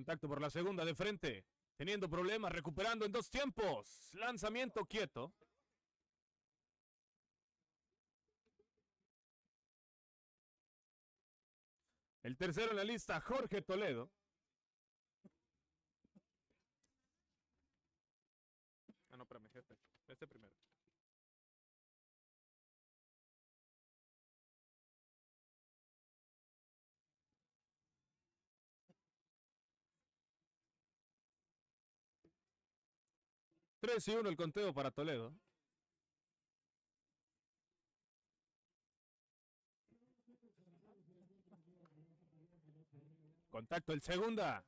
Contacto por la segunda de frente. Teniendo problemas, recuperando en 2 tiempos. Lanzamiento quieto. El tercero en la lista, Jorge Toledo. Ah, no, espérame, jefe. Este primero. Tres y 1 el conteo para Toledo. Contacto el segunda.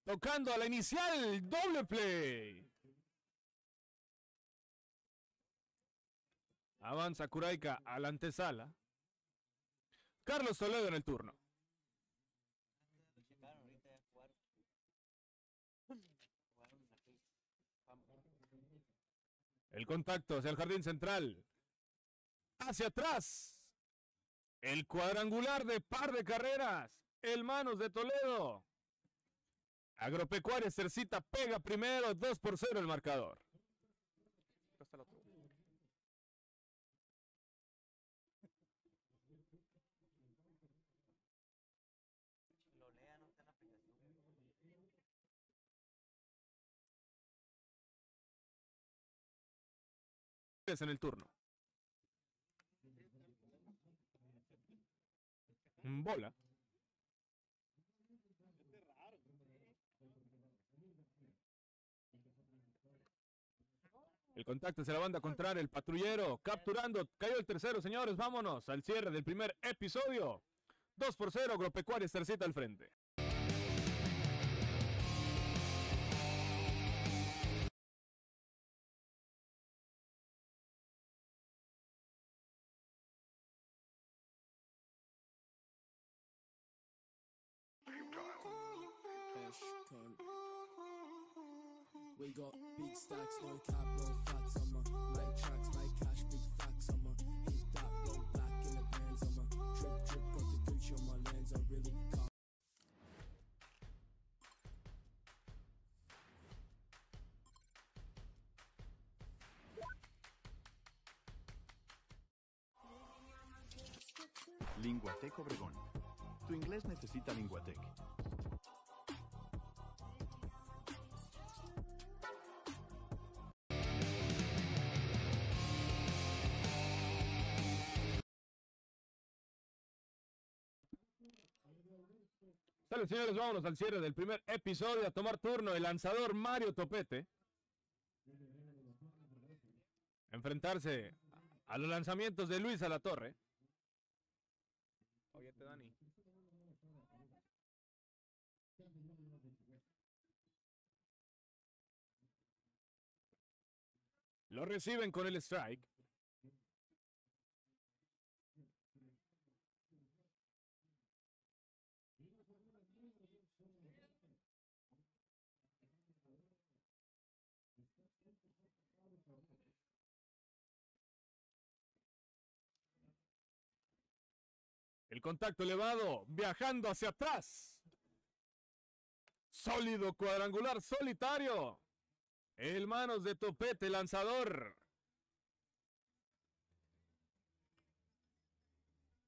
Tocando a la inicial. Doble play. Avanza Curaica a la antesala. Carlos Toledo en el turno. El contacto hacia el jardín central. Hacia atrás. El cuadrangular de par de carreras. El manos de Toledo. Agropecuaria Cercita pega primero. 2-0 el marcador. En el turno. Bola. El contacto hacia la banda contraria, el patrullero capturando, cayó el tercero, señores, vámonos al cierre del primer episodio. 2-0, Agropecuaria Cercita al frente. We got big stacks, no cap, no fats on my light tracks, like cash, big facts on my hit that, go back in the bands on my drip, drip, got the Gucci on my lens, I really can't. Linguatec Obregón. Tu inglés necesita Linguatec. Sale, señores, vámonos al cierre del primer episodio. A tomar turno el lanzador Mario Topete. Enfrentarse a los lanzamientos de Luis Alatorre. Óyete, Dani. Lo reciben con el strike. El contacto elevado, viajando hacia atrás. Sólido cuadrangular solitario. El manos de Topete, lanzador.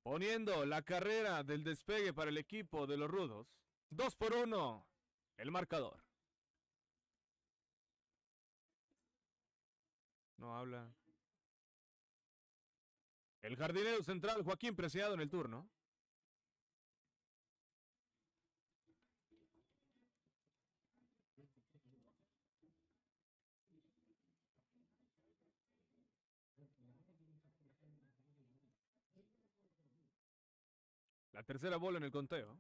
Poniendo la carrera del despegue para el equipo de los rudos. 2-1, el marcador. No habla. El jardinero central, Joaquín Preciado en el turno. La tercera bola en el conteo.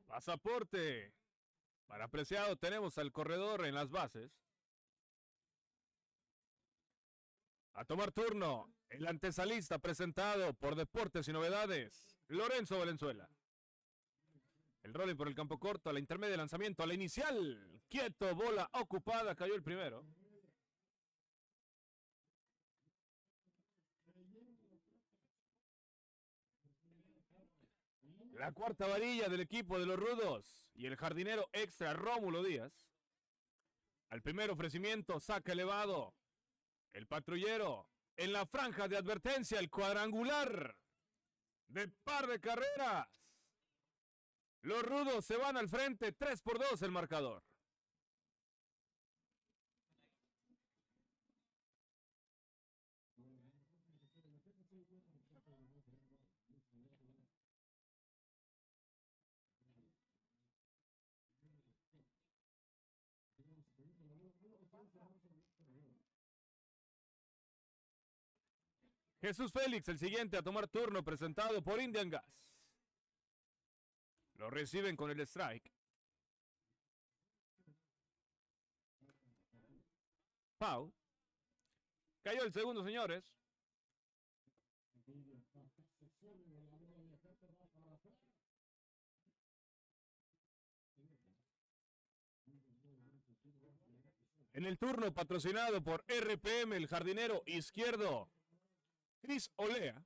Pasaporte. Para Preciado tenemos al corredor en las bases. A tomar turno, el antesalista presentado por Deportes y Novedades, Lorenzo Valenzuela. El rolling por el campo corto, a la intermedia, lanzamiento, a la inicial. Quieto, bola ocupada, cayó el primero. La cuarta varilla del equipo de los rudos y el jardinero extra Rómulo Díaz. Al primer ofrecimiento, saca elevado. El patrullero en la franja de advertencia, el cuadrangular de par de carreras. Los rudos se van al frente, 3-2 el marcador. Jesús Félix, el siguiente a tomar turno, presentado por Indian Gas. Lo reciben con el strike. Foul. Cayó el segundo, señores. En el turno patrocinado por RPM, el jardinero izquierdo, Cris Olea.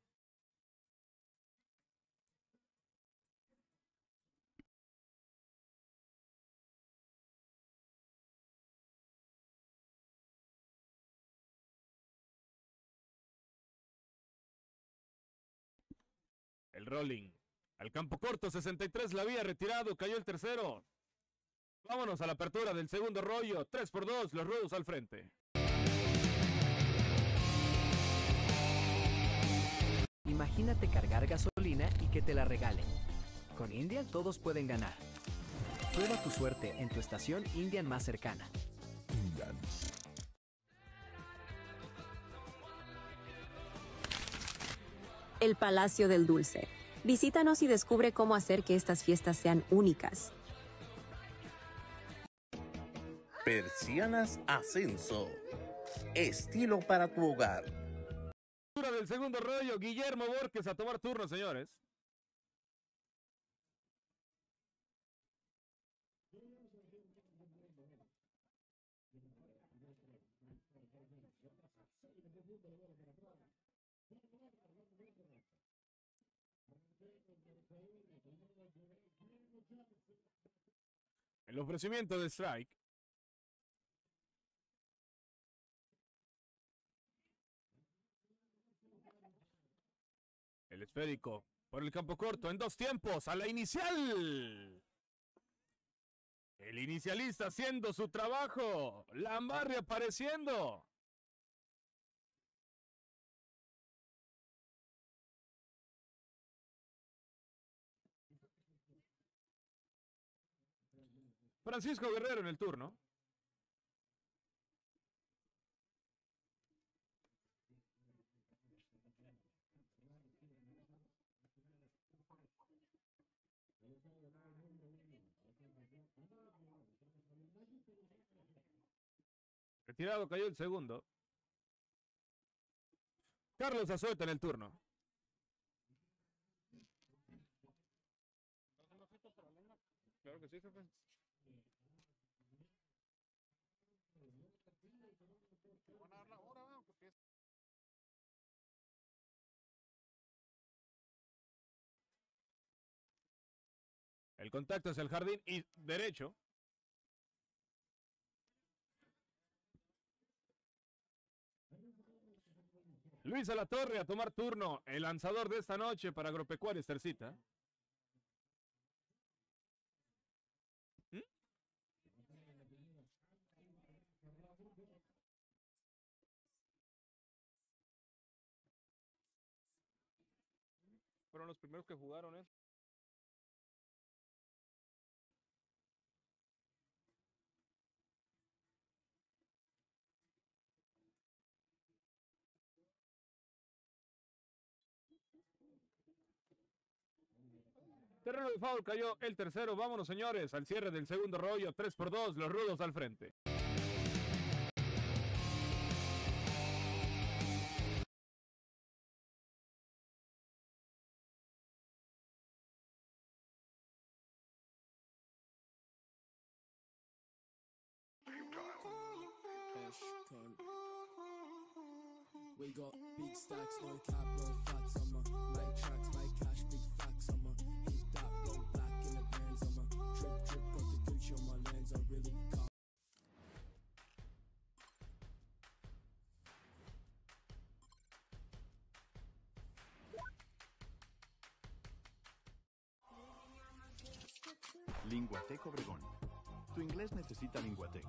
El rolling. Al campo corto, 63 la había retirado, cayó el tercero. Vámonos a la apertura del segundo rollo, 3-2, los rudos al frente. Imagínate cargar gasolina y que te la regalen. Con Indian todos pueden ganar. Prueba tu suerte en tu estación Indian más cercana. Indian. El Palacio del Dulce. Visítanos y descubre cómo hacer que estas fiestas sean únicas. Persianas Ascenso. Estilo para tu hogar. Del segundo rollo, Guillermo Borges a tomar turno, señores. El ofrecimiento de strike. El esférico por el campo corto en 2 tiempos a la inicial. El inicialista haciendo su trabajo. Lambarri apareciendo. Francisco Guerrero en el turno. Retirado, cayó el segundo. Carlos Azueta en el turno. Claro que sí, jefe. El contacto es el jardín y derecho. Luis Alatorre a tomar turno, el lanzador de esta noche para Agropecuaria Estercita. Fueron los primeros que jugaron, ¿eh? Terreno de foul, cayó el tercero. Vámonos, señores, al cierre del segundo rollo. 3-2, los rudos al frente. We got big stacks, no cap, no facts. I'm a make tracks, make cash, big facts. I'm a hit that Linguatec Obregón. Tu inglés necesita Linguatec.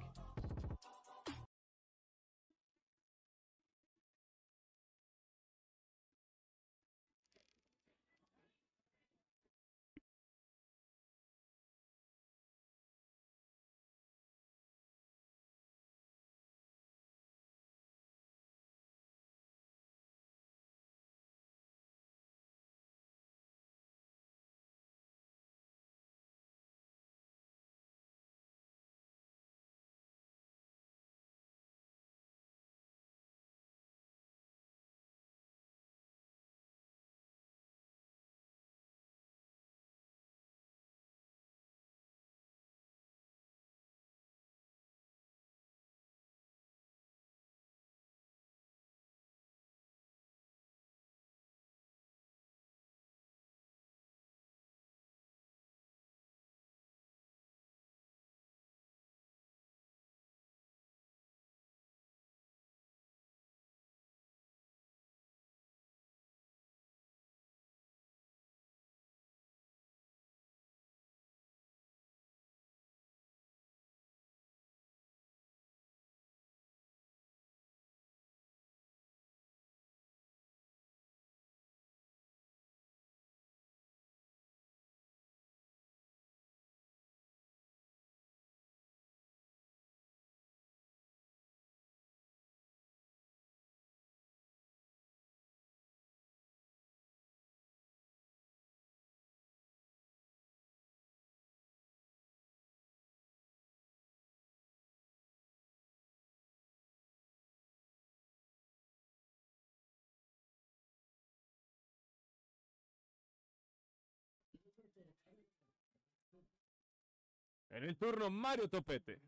En el turno, Mario Topete.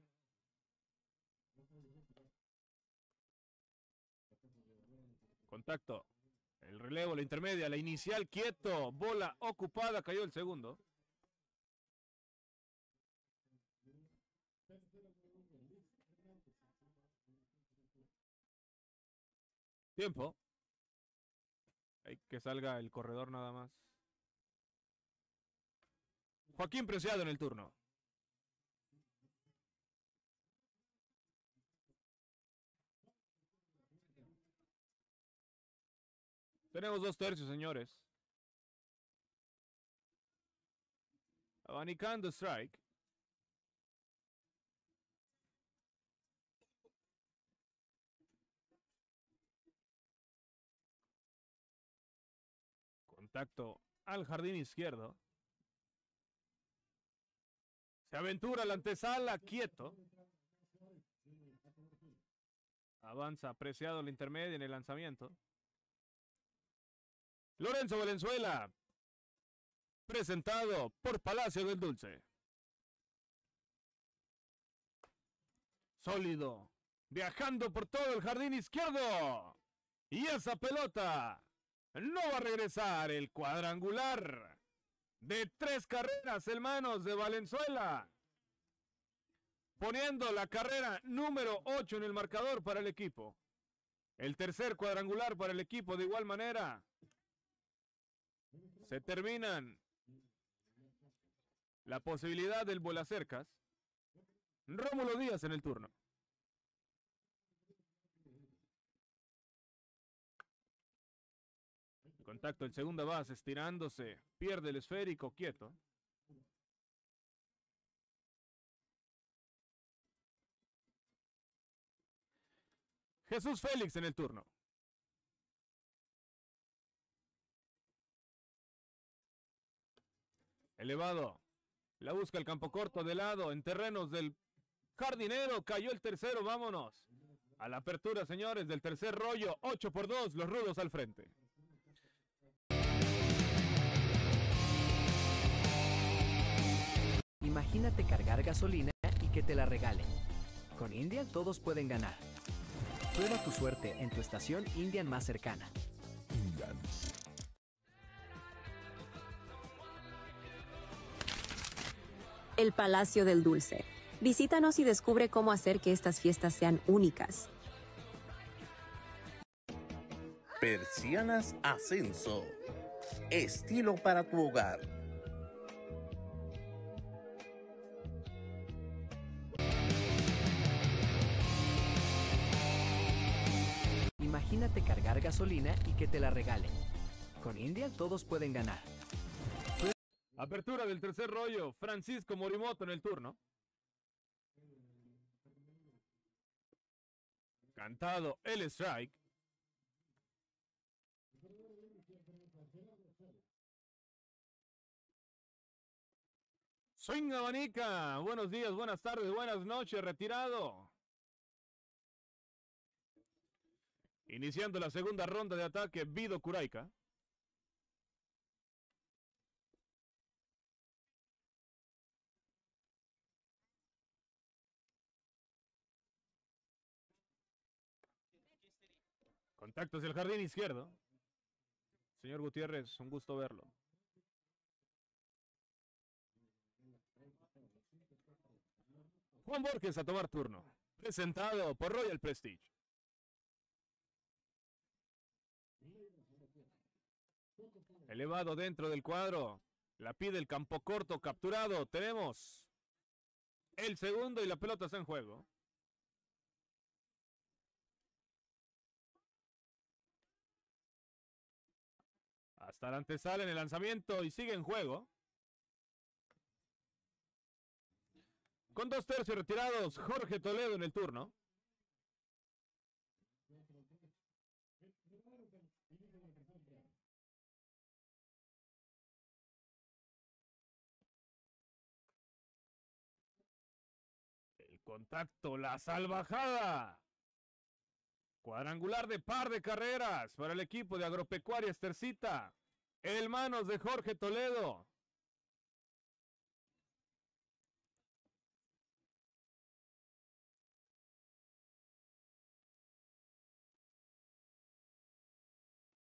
Contacto. El relevo, la intermedia, la inicial, quieto. Bola ocupada, cayó el segundo. Tiempo. Hay que salga el corredor nada más. Joaquín Preciado en el turno. Tenemos 2/3, señores. Abanicando strike. Contacto al jardín izquierdo. Se aventura la antesala, quieto. Avanza apreciado la intermedia en el lanzamiento. Lorenzo Valenzuela, presentado por Palacio del Dulce. Sólido, viajando por todo el jardín izquierdo. Y esa pelota no va a regresar. El cuadrangular de 3 carreras en manos de Valenzuela, poniendo la carrera número 8 en el marcador para el equipo. El tercer cuadrangular para el equipo de igual manera. Se terminan la posibilidad del vuelacercas. Rómulo Díaz en el turno. Contacto en segunda base, estirándose. Pierde el esférico, quieto. Jesús Félix en el turno. Elevado. La busca el campo corto de lado en terrenos del jardinero. Cayó el tercero, vámonos. A la apertura, señores, del tercer rollo. 8-2, los rudos al frente. Imagínate cargar gasolina y que te la regalen. Con Indian todos pueden ganar. Prueba tu suerte en tu estación Indian más cercana. Indian. El Palacio del Dulce. Visítanos y descubre cómo hacer que estas fiestas sean únicas. Persianas Ascenso. Estilo para tu hogar. Imagínate cargar gasolina y que te la regalen. Con Indian todos pueden ganar. Apertura del tercer rollo. Francisco Morimoto en el turno. Cantado el strike. Swing abanica. Buenos días, buenas tardes, buenas noches, retirado. Iniciando la segunda ronda de ataque, Vido Curaika. Contacto hacia el jardín izquierdo. Señor Gutiérrez, un gusto verlo. Juan Borges a tomar turno. Presentado por Royal Prestige. Elevado dentro del cuadro. La pide el campo corto capturado. Tenemos el segundo y la pelota está en juego. Hasta la antesala en el lanzamiento y sigue en juego. Con 2/3 retirados, Jorge Toledo en el turno. El contacto, la salvajada. Cuadrangular de par de carreras para el equipo de Agropecuaria Estercita. En manos de Jorge Toledo.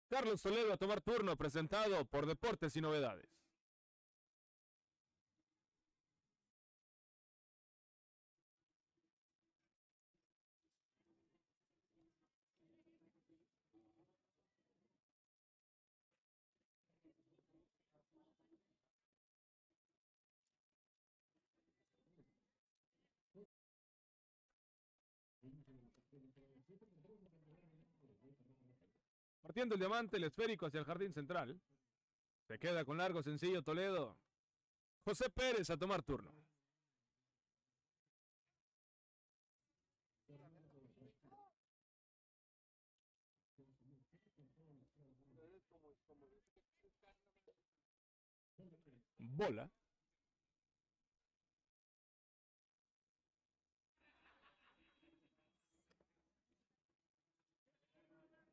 Carlos Toledo a tomar turno, presentado por Deportes y Novedades. Partiendo el diamante, el esférico hacia el jardín central. Se queda con largo sencillo Toledo. José Pérez a tomar turno. Bola.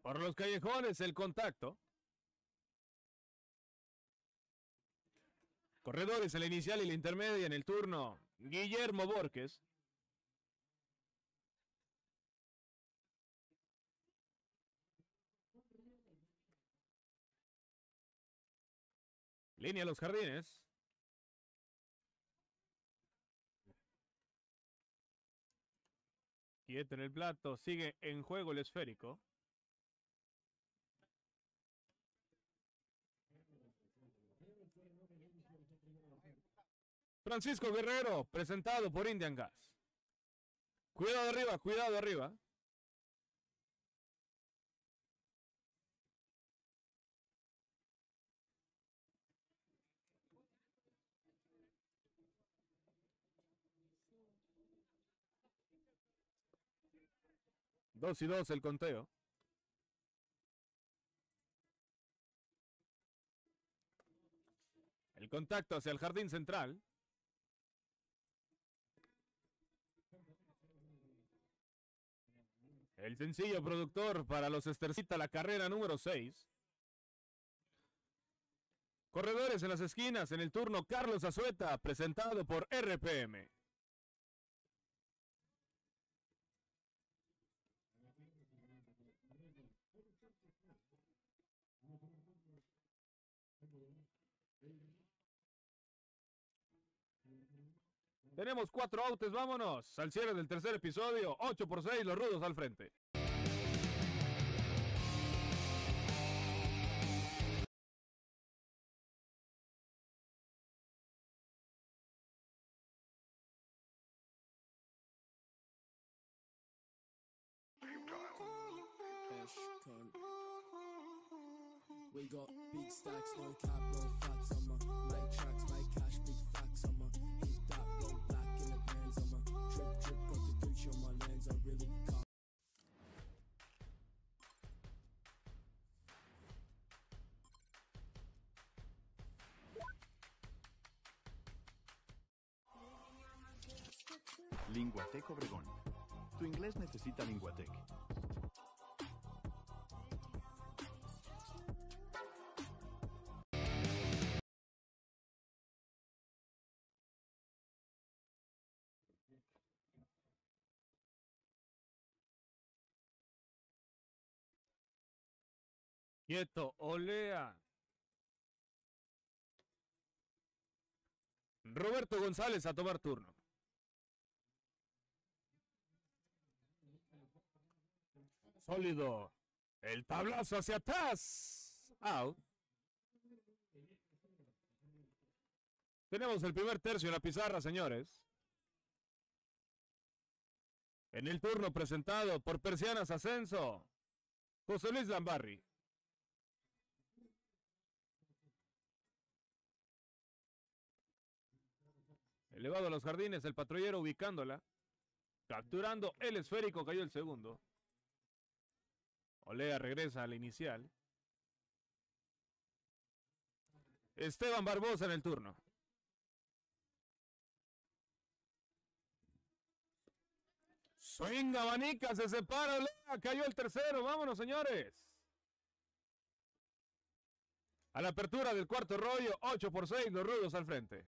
Por los callejones, el contacto. Corredores en la inicial y la intermedia en el turno. Guillermo Borges. Línea a los jardines. Quieto en el plato. Sigue en juego el esférico. Francisco Guerrero, presentado por Indian Gas. Cuidado arriba, cuidado arriba. Dos y dos el conteo. El contacto hacia el jardín central. El sencillo productor para los Estercita, la carrera número 6. Corredores en las esquinas, en el turno Carlos Azueta, presentado por RPM. Tenemos 4 outs, vámonos al cierre del tercer episodio. 8-6, los rudos al frente. Esh, We got big stacks, no cap, no fats. I'ma make tracks, make cash, big facts. I'ma hit that roll black in the bands. I'ma drip, drip, got the Gucci on my lens. I really can't. Linguatec Obregón. Tu inglés necesita Linguatec. Quieto, olea. Roberto González a tomar turno. Sólido. El tablazo hacia atrás. Out. Tenemos el primer tercio en la pizarra, señores. En el turno presentado por Persianas Ascenso, José Luis Lambarri. Elevado a los jardines, el patrullero ubicándola. Capturando el esférico, cayó el segundo. Olea regresa a la inicial. Esteban Barbosa en el turno. Swing, abanica, se separa, Olea, cayó el tercero. Vámonos, señores. A la apertura del cuarto rollo, 8-6, los rudos al frente.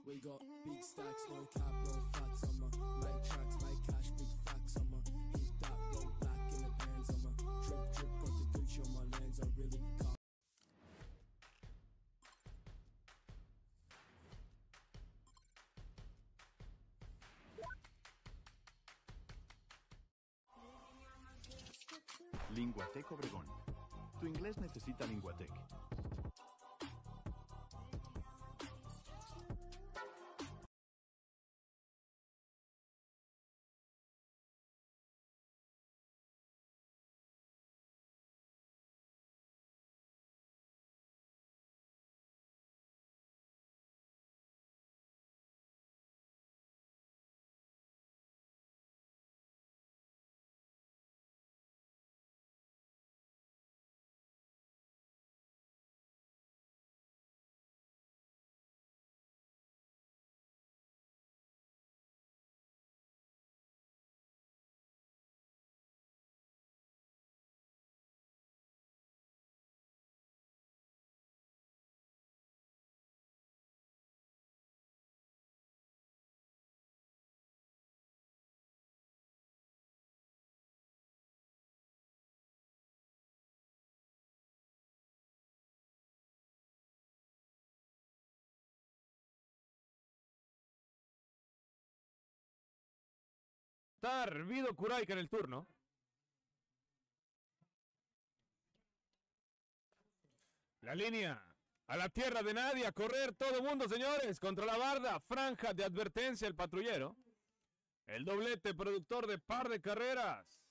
We got big stacks, no cap, no fats. I'ma make tracks, make cash, big facts. I'ma hit that roll black in the bands. I'ma drip, drip, got the Gucci on my lens. I really can't. Linguatec Obregón. Tu inglés necesita Linguatec. Vido Curaika en el turno. La línea. A la tierra de nadie. A correr todo mundo, señores. Contra la barda. Franja de advertencia el patrullero. El doblete productor de par de carreras.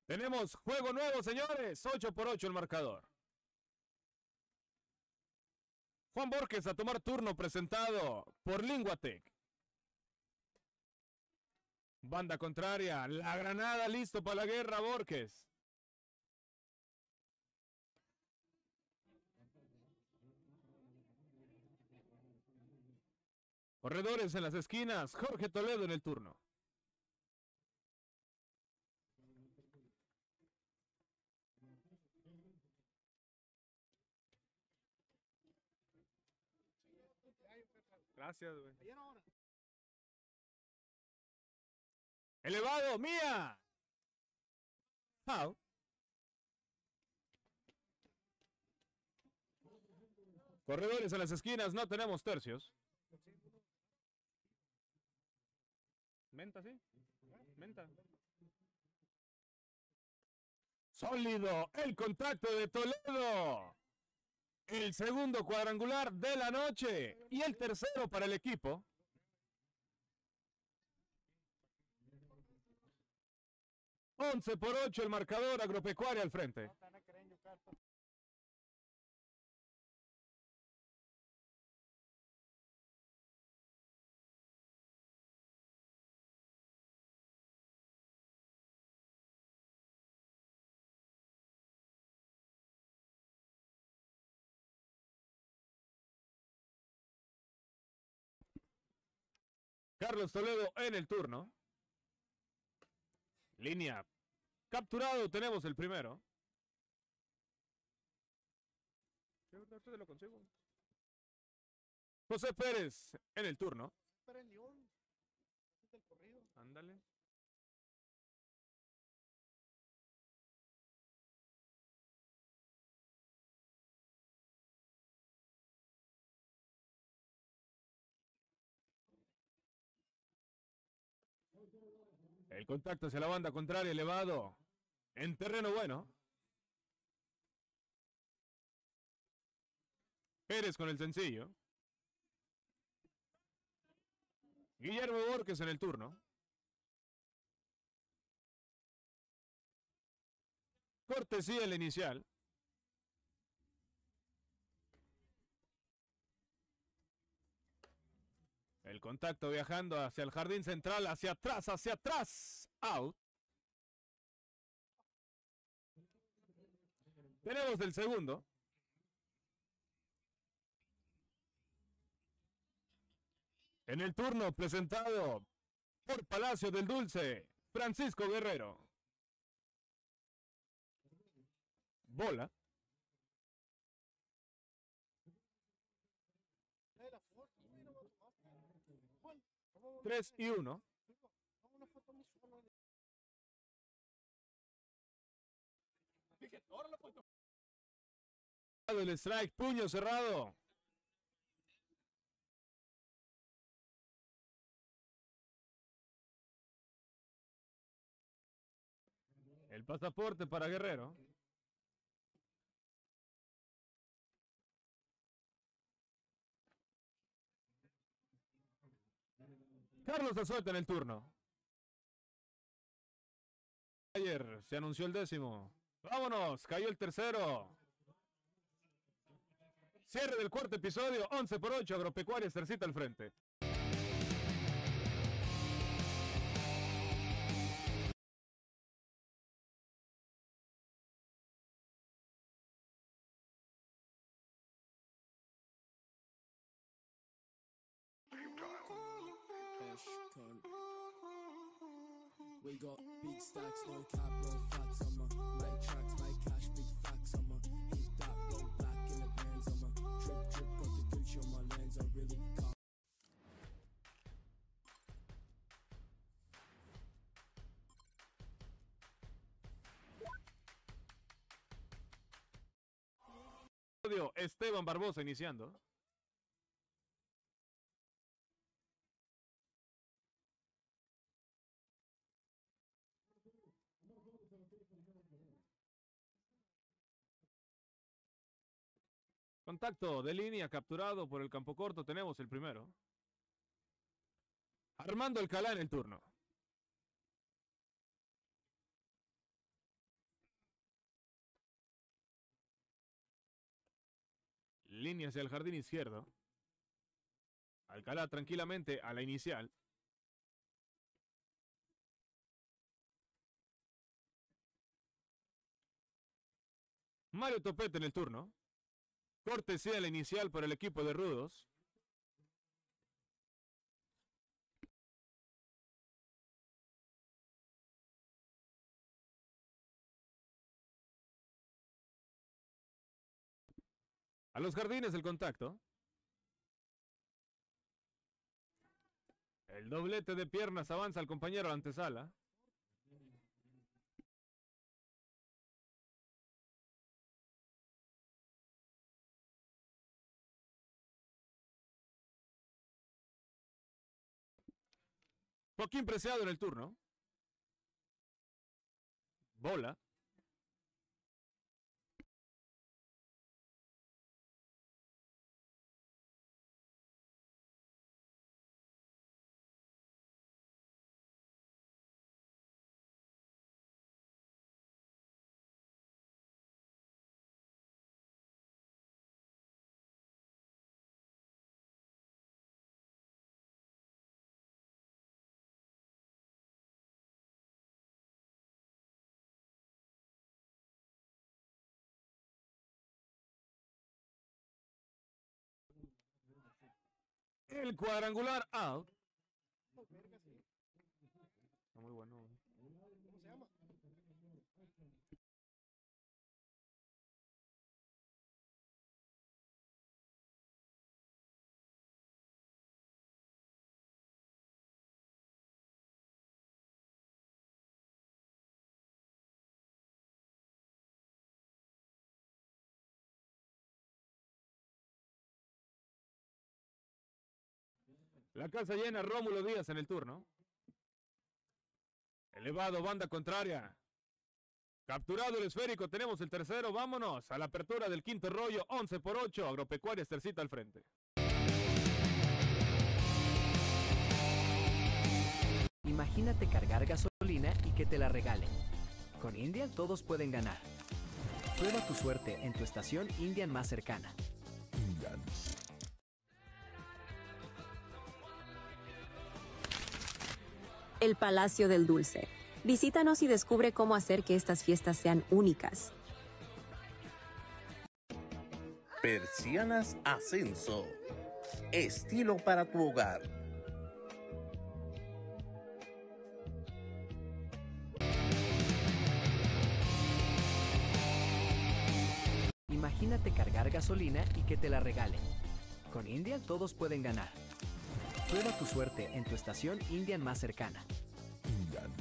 Tenemos juego nuevo, señores. 8-8 el marcador. Juan Borges a tomar turno presentado por Linguatec. Banda contraria, la granada listo para la guerra, Borges. Corredores en las esquinas, Jorge Toledo en el turno. Gracias, güey. Elevado, Mía. Foul. Corredores en las esquinas, no tenemos tercios. Menta, sí. Menta. Sólido el contacto de Toledo. El segundo cuadrangular de la noche y el tercero para el equipo. Once por 8 el marcador, Agropecuaria al frente. Carlos Toledo en el turno. Línea. Capturado, tenemos el primero. José Pérez en el turno. Ándale. El contacto hacia la banda contraria elevado. En terreno bueno. Pérez con el sencillo. Guillermo Borges en el turno. Cortesía el inicial. El contacto viajando hacia el jardín central, hacia atrás, out. Tenemos el segundo. En el turno presentado por Palacio del Dulce, Francisco Guerrero. Bola. 3-1. El strike, puño cerrado. El pasaporte para Guerrero. Carlos Azueta en el turno. Ayer se anunció el décimo. Vámonos, cayó el tercero. Cierre del cuarto episodio, 11 por 8, Agropecuaria Estercita al frente. We got big stacks, no cap, no fats on my make tracks, make cash, big facts on my hit that, go back in the bands on my drip, drip, got the Gucci on my lens, I really can't. Esteban Barbosa iniciando. Contacto de línea capturado por el campo corto. Tenemos el primero. Armando Alcalá en el turno. Línea hacia el jardín izquierdo. Alcalá tranquilamente a la inicial. Mario Topete en el turno. Cortesía la inicial por el equipo de Rudos. A los jardines el contacto. El doblete de piernas avanza al compañero a la antesala. Joaquín Preciado en el turno. Bola. El cuadrangular out. Está muy bueno. La casa llena, Rómulo Díaz en el turno. Elevado, banda contraria. Capturado el esférico, tenemos el tercero. Vámonos a la apertura del quinto rollo. 11-8. Agropecuarias tercita al frente. Imagínate cargar gasolina y que te la regalen. Con Indian todos pueden ganar. Prueba tu suerte en tu estación Indian más cercana. Indian. El Palacio del Dulce. Visítanos y descubre cómo hacer que estas fiestas sean únicas. Persianas Ascenso. Estilo para tu hogar. Imagínate cargar gasolina y que te la regalen. Con Indian todos pueden ganar. Prueba tu suerte en tu estación Indian más cercana. Indian.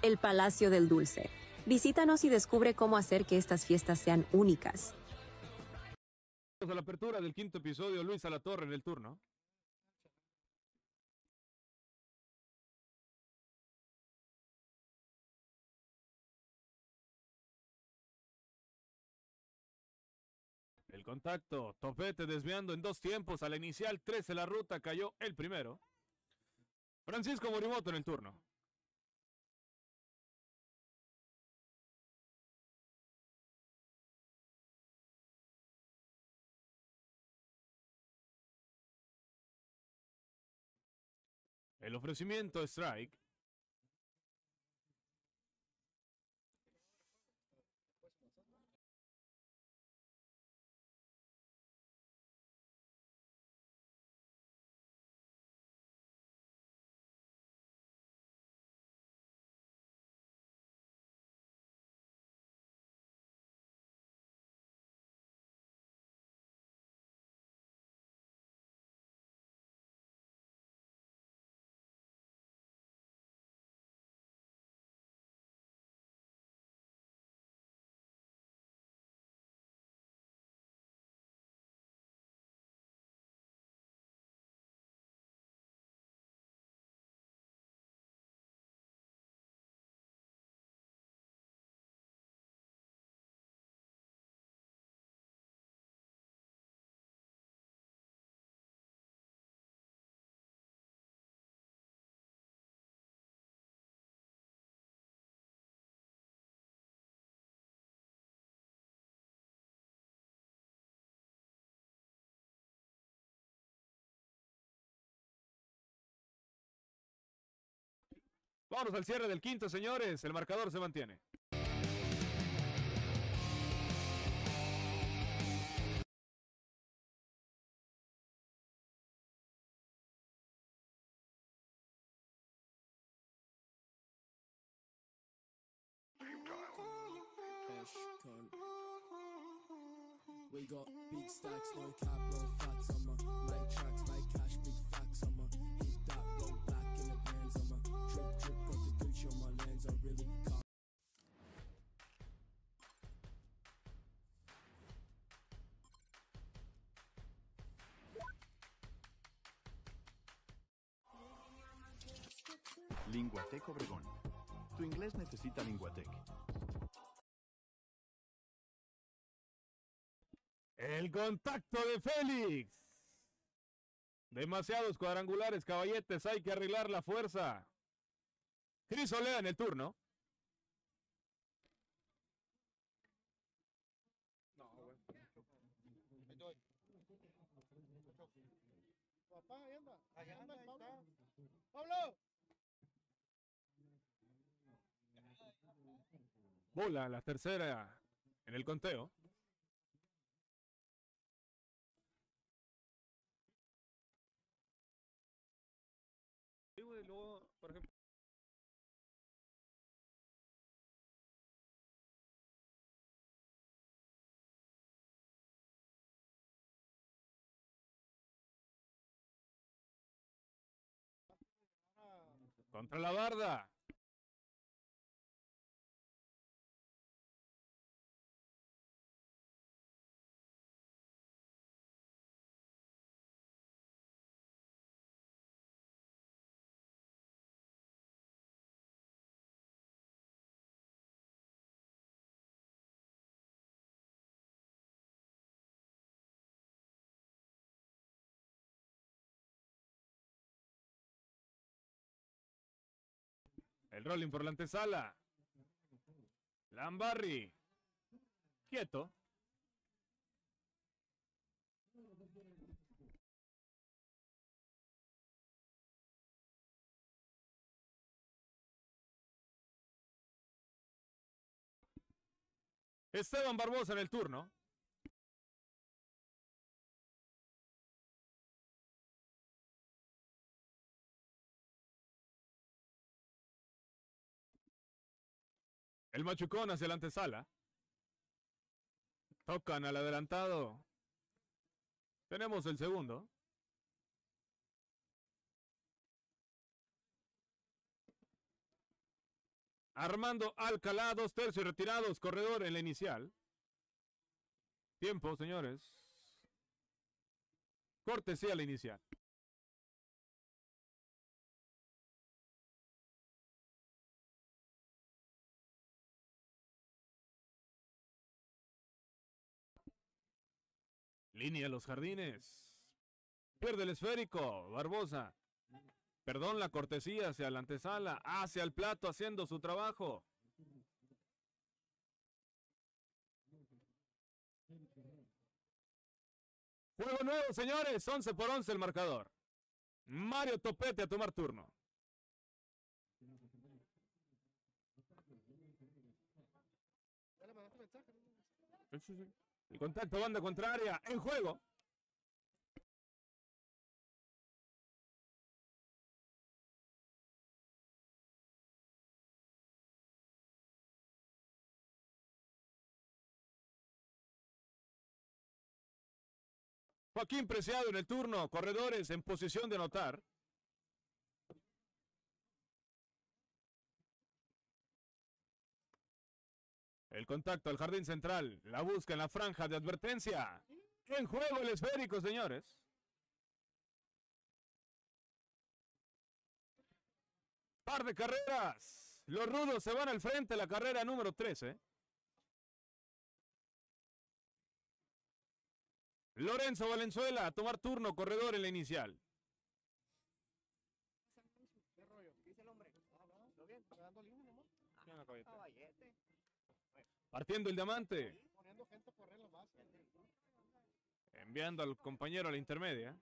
El Palacio del Dulce. Visítanos y descubre cómo hacer que estas fiestas sean únicas. A la apertura del quinto episodio, Luis Alatorre en el turno. El contacto, topete desviando en dos tiempos. A la inicial 13 la ruta, cayó el primero. Francisco Morimoto en el turno. El ofrecimiento strike. Vamos al cierre del quinto, señores. El marcador se mantiene. We got big stacks, no cap, no fats. I'ma make tracks, make cash, big facts. I'ma hit that, go back in the bands. I'ma drip, drip, got the Gucci on my lens. I really can't. Linguatec Obregón. Tu inglés necesita Linguatec. El contacto de Félix. Demasiados cuadrangulares, caballetes. Hay que arreglar la fuerza. Cris Olea en el turno. Bola, la tercera en el conteo. por ejemplo. Contra la barda. El rolling por la antesala. Lambarri. Quieto. Esteban Barbosa en el turno. El machucón hacia la antesala. Tocan al adelantado. Tenemos el segundo. Armando Alcalá, 2/3 retirados, corredor en la inicial. Tiempo, señores. Cortesía a la inicial. Línea los jardines. Pierde el esférico. Barbosa. Perdón, la cortesía hacia la antesala. Hacia el plato haciendo su trabajo. Juego nuevo, señores. 11-11 el marcador. Mario Topete a tomar turno. El contacto, banda contraria, en juego. Joaquín Preciado en el turno, corredores en posición de anotar. El contacto al jardín central, la busca en la franja de advertencia. En juego el esférico, señores. Par de carreras. Los rudos se van al frente, la carrera número 13. Lorenzo Valenzuela a tomar turno, corredor en la inicial. Partiendo el diamante. Enviando al compañero a la intermedia.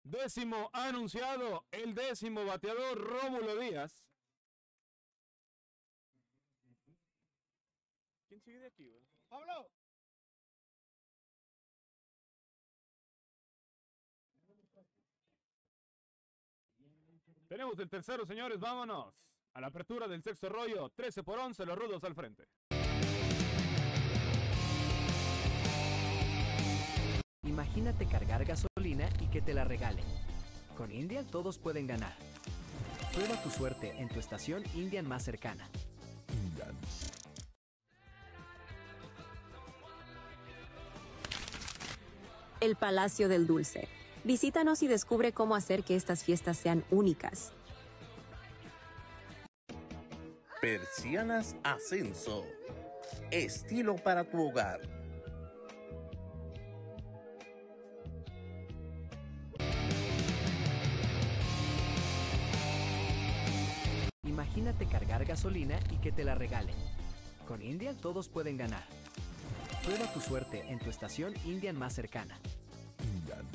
Décimo anunciado, el 10º bateador, Rómulo Díaz. ¿Quién sigue de aquí, güey? ¡Pablo! Tenemos el tercero, señores, vámonos. A la apertura del sexto rollo, 13-11, los rudos al frente. Imagínate cargar gasolina y que te la regalen. Con Indian todos pueden ganar. Prueba tu suerte en tu estación Indian más cercana. Indian. El Palacio del Dulce. Visítanos y descubre cómo hacer que estas fiestas sean únicas. Persianas Ascenso. Estilo para tu hogar. Imagínate cargar gasolina y que te la regalen. Con Indian todos pueden ganar. Prueba tu suerte en tu estación Indian más cercana. Indian.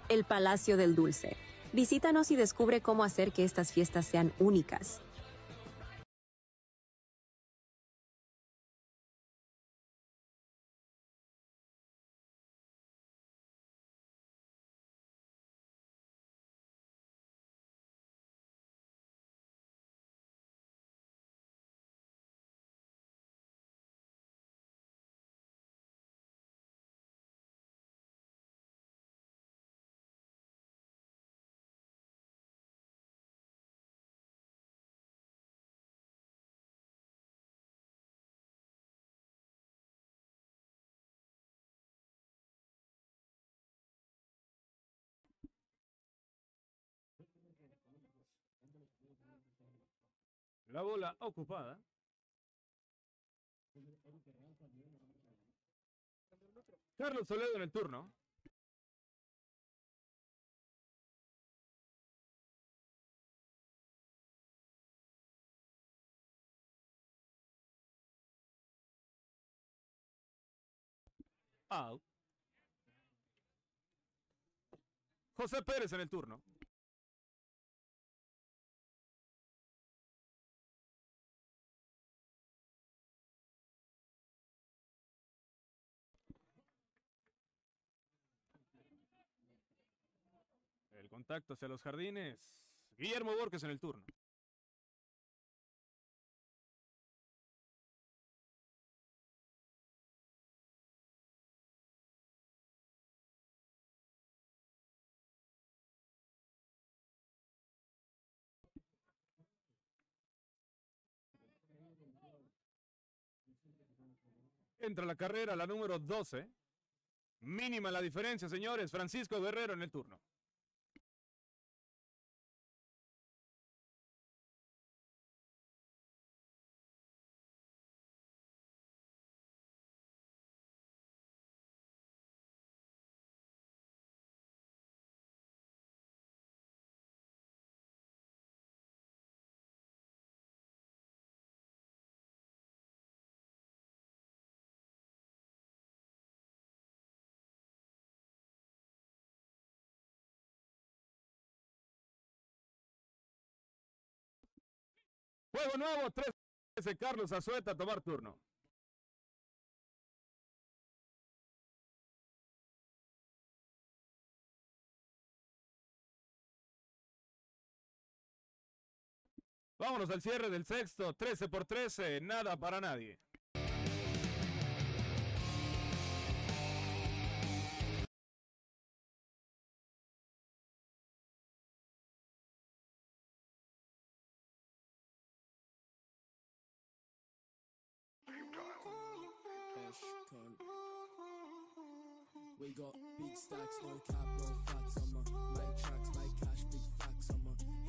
El Palacio del Dulce. Visítanos y descubre cómo hacer que estas fiestas sean únicas. La bola ocupada. Carlos Toledo en el turno. Out. José Pérez en el turno. El contacto hacia los jardines. Guillermo Borges en el turno. Entra la carrera, la número 12. Mínima la diferencia, señores. Francisco Guerrero en el turno. Juego nuevo, 13. Carlos Azueta a tomar turno. Vámonos al cierre del sexto, 13-13, nada para nadie. We got big stacks, no cap, no flats. I'm like tracks, like cash, big facts. I'm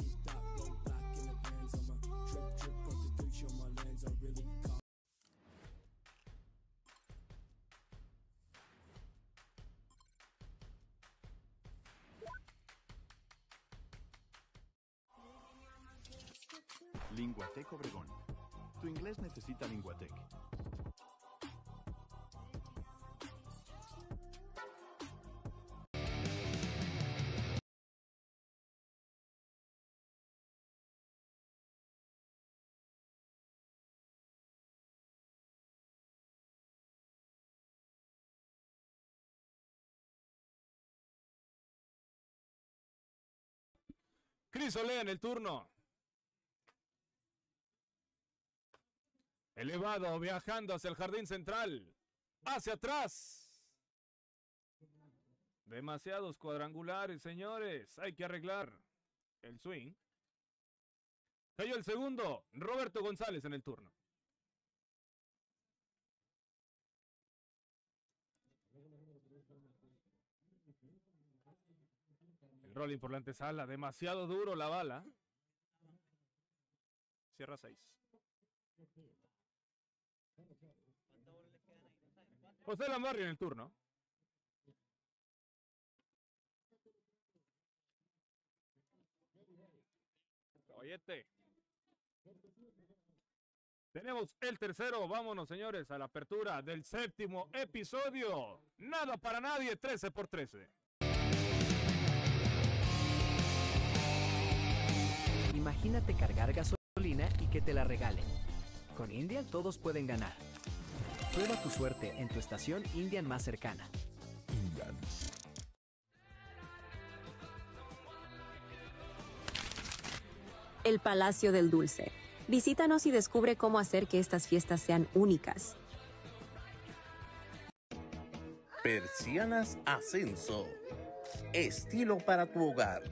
hit that, roll back in the bands. I'm drip, drip, got the Gucci on my lens. I really can't. Linguatec Obregón. Tu inglés necesita Linguatec. Cris Olea en el turno. Elevado, viajando hacia el jardín central. Hacia atrás. Demasiados cuadrangulares, señores. Hay que arreglar el swing. Cayó el segundo. Roberto González en el turno. El rolling por la antesala. Demasiado duro la bala. Cierra 6. José Lambarri en el turno. Oyete. Tenemos el tercero. Vámonos, señores, a la apertura del séptimo episodio. Nada para nadie, 13-13. Imagínate cargar gasolina y que te la regalen. Con Indian todos pueden ganar. Prueba tu suerte en tu estación Indian más cercana. El Palacio del Dulce. Visítanos y descubre cómo hacer que estas fiestas sean únicas. Persianas Ascenso. Estilo para tu hogar.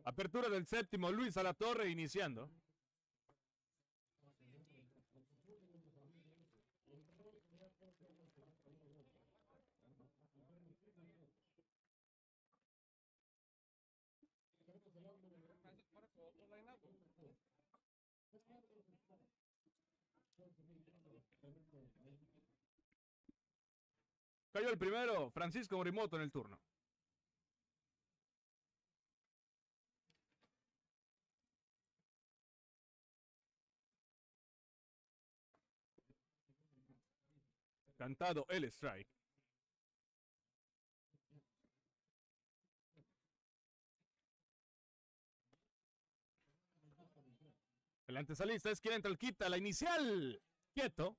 Apertura del séptimo, Luis Alatorre iniciando. Cayó el primero, Francisco Morimoto en el turno. Cantado el strike. El antesalista es quien entra el quita, la inicial. Quieto.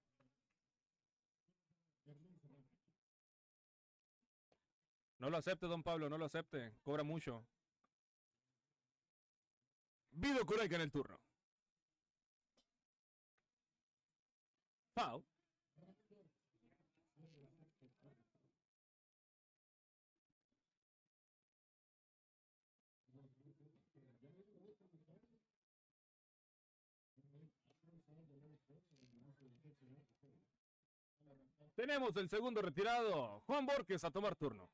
No lo acepte, don Pablo, no lo acepte. Cobra mucho. Vido Kureika en el turno. Foul. Tenemos el segundo retirado, Juan Borges, a tomar turno.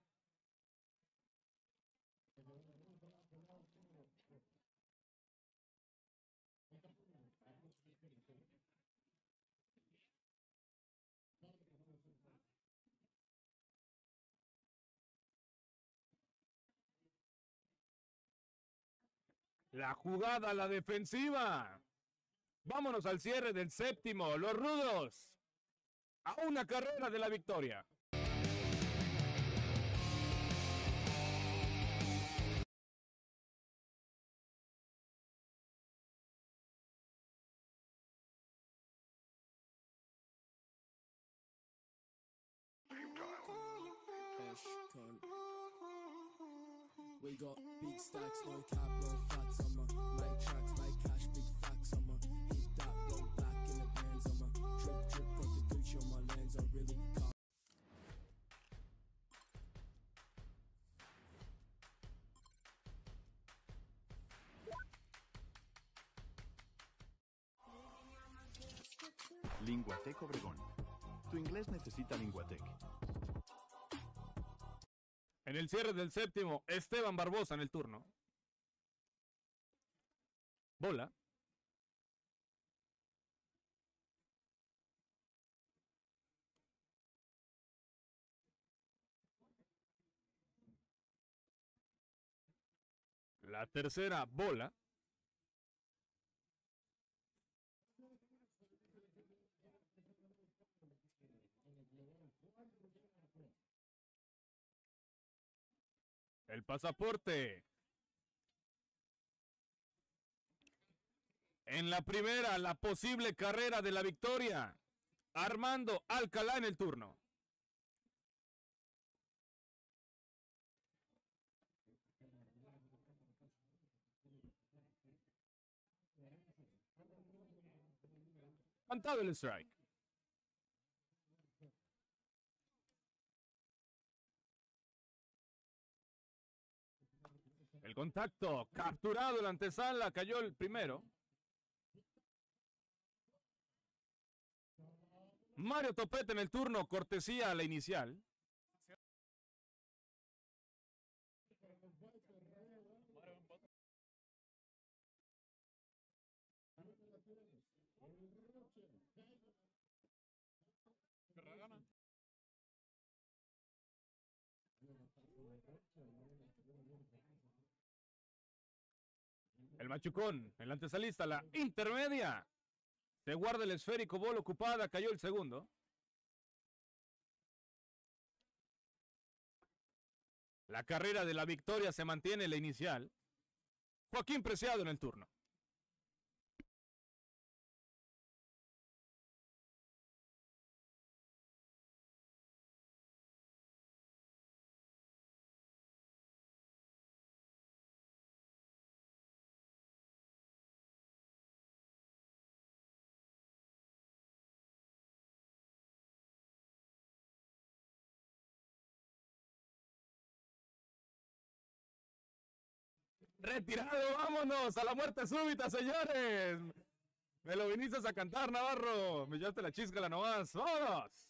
La jugada a la defensiva. Vámonos al cierre del séptimo. Los rudos a una carrera de la victoria. We got big stacks, no cap, no flats on my make tracks, make cash, big facts on my hit that, go back in the bands on my drip, drip, got the Gucci on my lands, I really can't. Linguatec Obregón. Tu inglés necesita Linguatec. En el cierre del séptimo, Esteban Barbosa en el turno. Bola. La tercera bola. El pasaporte. En la primera, la posible carrera de la victoria. Armando Alcalá en el turno. Cantado el strike. El contacto, capturado el antesala, cayó el primero. Mario Topete en el turno, cortesía a la inicial. El machucón, el antesalista, la intermedia. Se guarda el esférico, bola ocupada, cayó el segundo. La carrera de la victoria se mantiene en la inicial. Joaquín Preciado en el turno. Retirado, vámonos a la muerte súbita, señores. Me lo viniste a cantar, Navarro. Me llevaste la chiscala nomás. ¡Vámonos!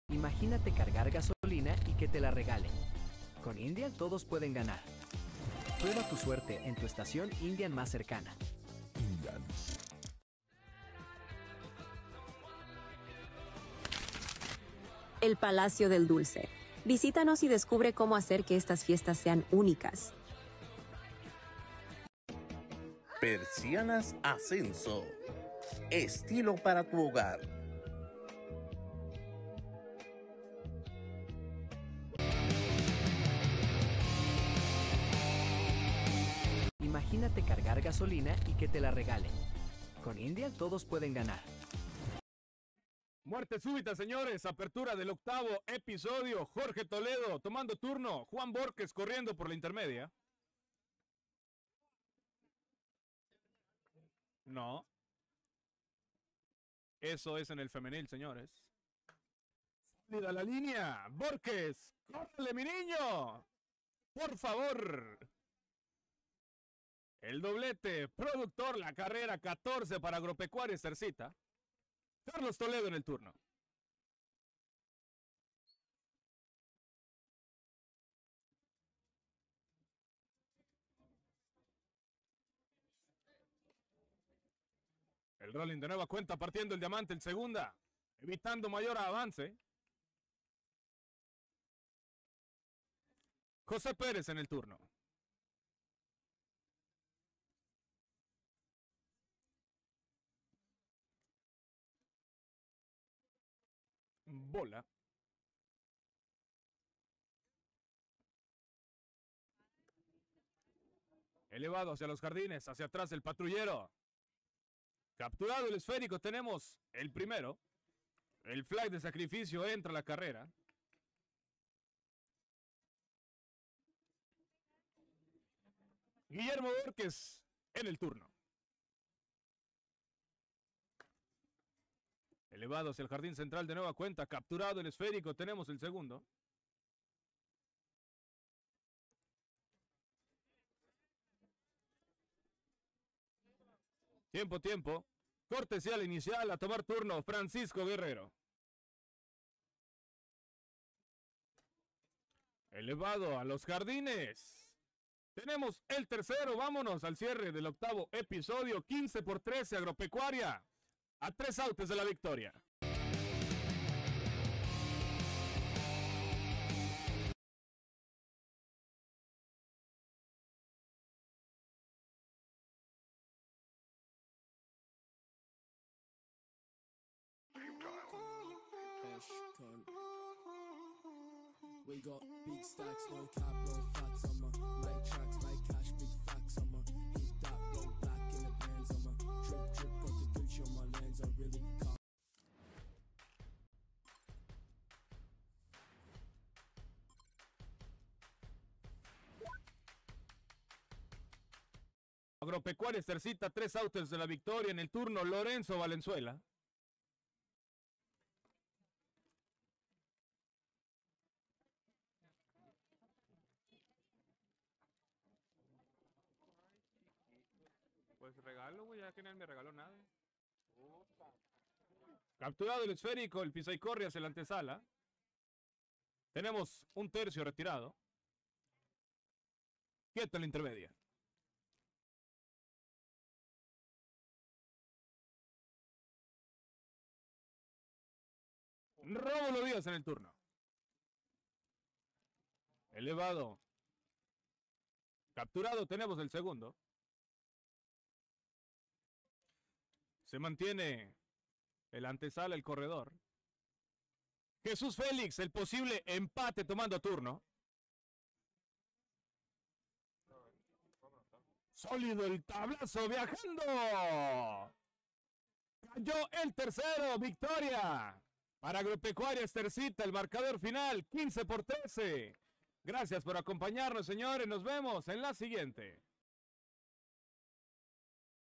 Imagínate cargar gasolina y que te la regalen. Con Indian todos pueden ganar. Prueba tu suerte en tu estación Indian más cercana. Indian. El Palacio del Dulce. Visítanos y descubre cómo hacer que estas fiestas sean únicas. Persianas Ascenso. Estilo para tu hogar. Imagínate cargar gasolina y que te la regalen. Con Indian todos pueden ganar. Muerte súbita, señores. Apertura del 8º episodio. Jorge Toledo tomando turno. Juan Borges corriendo por la intermedia. No. Eso es en el femenil, señores. Salida a la línea. Borges. ¡Córrele, mi niño! Por favor. El doblete. Productor, la carrera 14 para Agropecuaria Estercita. Carlos Toledo en el turno. El rolling de nueva cuenta partiendo el diamante en segunda, evitando mayor avance. José Pérez en el turno. Bola. Elevado hacia los jardines, hacia atrás el patrullero. Capturado el esférico, tenemos el primero. El flag de sacrificio entra a la carrera. Guillermo Borges en el turno. Elevado hacia el jardín central de nueva cuenta. Capturado el esférico, tenemos el segundo. Tiempo. Cortesía al inicial, a tomar turno Francisco Guerrero. Elevado a los jardines. Tenemos el tercero, vámonos al cierre del 8º episodio, 15-13 Agropecuaria. A 3 outs de la victoria. We got big stacks, no cap, no fats. I'ma make tracks, make cash, big facts. I'ma hit that, go black in the bands. I'ma drip, got the Gucci on my lens. I really can't. Agropecuaria Estercita, 3 outs de la victoria en el turno Lorenzo Valenzuela. Pues regalo, güey, ya que nadie me regaló nada. Capturado el esférico, el pisa y corre hacia la antesala. Tenemos un tercio retirado. Quieto en la intermedia. Rómulo Díaz en el turno. Elevado. Capturado, tenemos el segundo. Se mantiene el antesala, el corredor. Jesús Félix, el posible empate tomando turno. Sólido el tablazo viajando. Cayó el tercero, victoria. Para Agropecuaria Estercita, el marcador final, 15-13. Gracias por acompañarnos, señores. Nos vemos en la siguiente.